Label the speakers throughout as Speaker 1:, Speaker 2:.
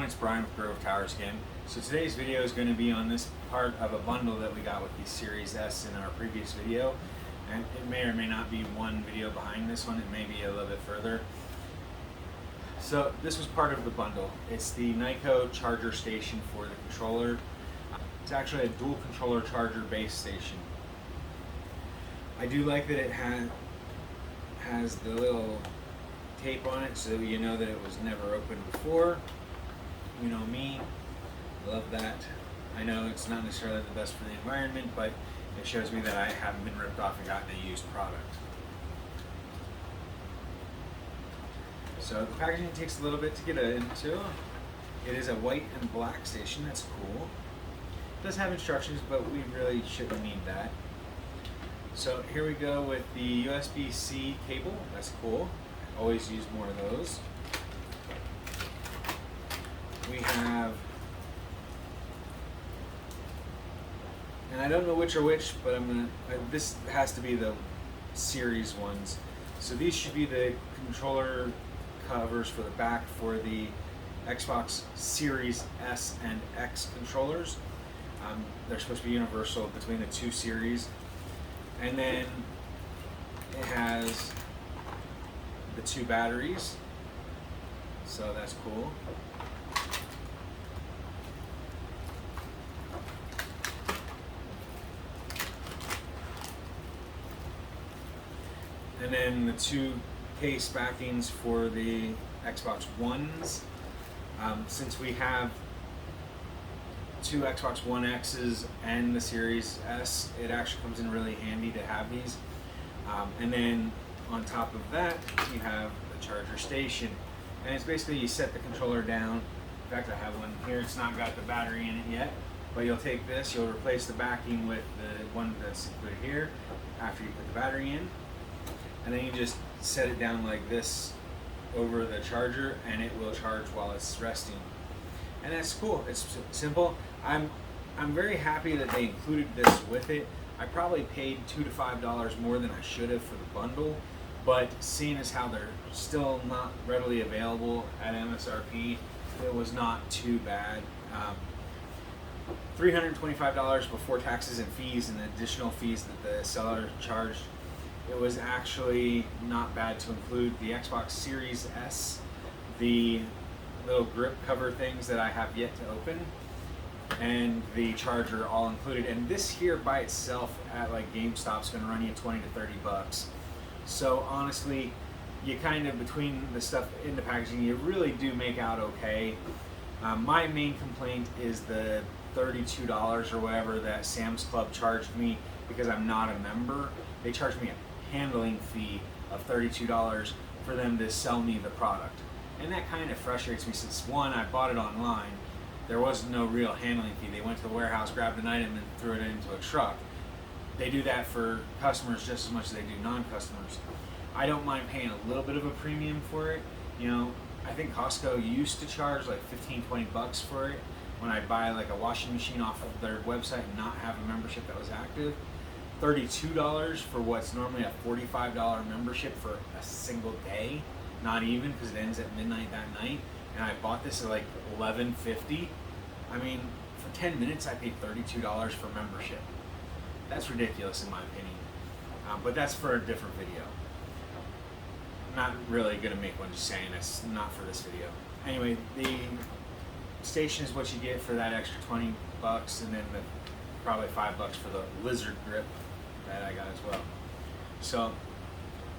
Speaker 1: it's Brian with GreyWolf Towers again. So today's video is going to be on this part of a bundle that we got with the Series S in our previous video. And it may or may not be one video behind this one, it may be a little bit further. So this was part of the bundle. It's the Tyko charger station for the controller. It's actually a dual controller charger base station. I do like that it has the little tape on it so that you know that it was never opened before. You know me, love that. I know it's not necessarily the best for the environment, but it shows me that I haven't been ripped off and gotten a used product. So the packaging takes a little bit to get into. It is a white and black station, that's cool. It does have instructions, but we really shouldn't need that. So here we go with the USB-C cable, that's cool. Always use more of those. We have, and I don't know which are which, but this has to be the series ones. So these should be the controller covers for the back for the Xbox Series S and X controllers. They're supposed to be universal between the two series. And then it has the two batteries, so that's cool. And then the two case backings for the Xbox Ones. Since we have two Xbox One X's and the Series S, it actually comes in really handy to have these. And then on top of that, you have the charger station. And it's basically you set the controller down. In fact, I have one here. It's not got the battery in it yet. But you'll take this, you'll replace the backing with the one that's included here after you put the battery in. And then you just set it down like this over the charger and it will charge while it's resting. And that's cool. It's simple. I'm very happy that they included this with it. I probably paid $2 to $5 more than I should have for the bundle, but seeing as how they're still not readily available at MSRP, it was not too bad. $325 before taxes and fees and the additional fees that the seller charged. It was actually not bad to include the Xbox Series S, the little grip cover things that I have yet to open, and the charger all included. And this here by itself at like GameStop's gonna run you 20 to 30 bucks. So honestly, you kind of, between the stuff in the packaging, you really do make out okay. My main complaint is the $32 or whatever that Sam's Club charged me because I'm not a member. They charged me a handling fee of $32 for them to sell me the product. And that kind of frustrates me since, one, I bought it online. There was no real handling fee. They went to the warehouse, grabbed an item, and threw it into a truck. They do that for customers just as much as they do non-customers. I don't mind paying a little bit of a premium for it. You know, I think Costco used to charge like 15, 20 bucks for it when I buy like a washing machine off of their website and not have a membership that was active. $32 for what's normally a $45 membership for a single day, not even, because it ends at midnight that night. And I bought this at like $11.50. I mean, for 10 minutes I paid $32 for membership. That's ridiculous in my opinion. But that's for a different video. I'm not really gonna make one, just saying it's not for this video. Anyway, the station is what you get for that extra 20 bucks, and then probably $5 for the lizard grip that I got as well. So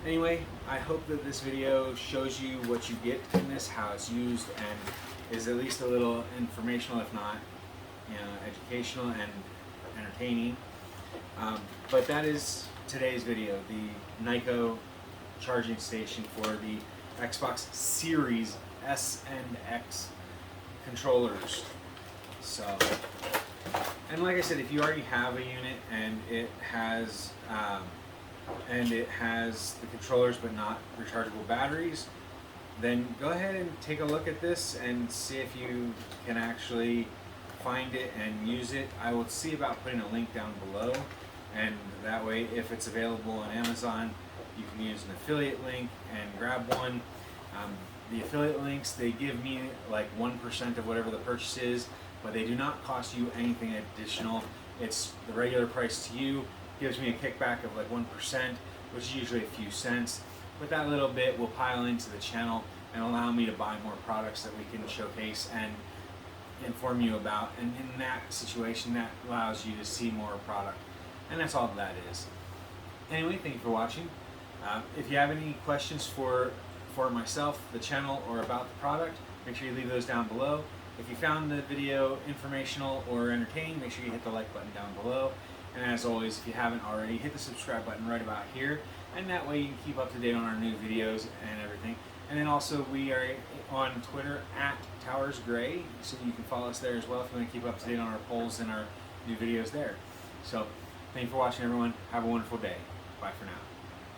Speaker 1: anyway, I hope that this video shows you what you get in this, how it's used, and is at least a little informational, if not, you know, educational and entertaining. But that is today's video, the Tyko charging station for the Xbox Series S and X controllers. So, and like I said, if you already have a unit and it has the controllers but not rechargeable batteries, then go ahead and take a look at this and see if you can actually find it and use it. I will see about putting a link down below, and that way if it's available on Amazon, you can use an affiliate link and grab one. The affiliate links, they give me like 1% of whatever the purchase is, but they do not cost you anything additional. It's the regular price to you, gives me a kickback of like 1%, which is usually a few cents. But that little bit will pile into the channel and allow me to buy more products that we can showcase and inform you about. And in that situation, that allows you to see more product. And that's all that is. Anyway, thank you for watching. If you have any questions for myself, the channel, or about the product, make sure you leave those down below. If you found the video informational or entertaining, make sure you hit the like button down below. And as always, if you haven't already, hit the subscribe button right about here. And that way you can keep up to date on our new videos and everything. And then also we are on Twitter @TowersGrey, so you can follow us there as well if you want to keep up to date on our polls and our new videos there. So thank you for watching, everyone. Have a wonderful day. Bye for now.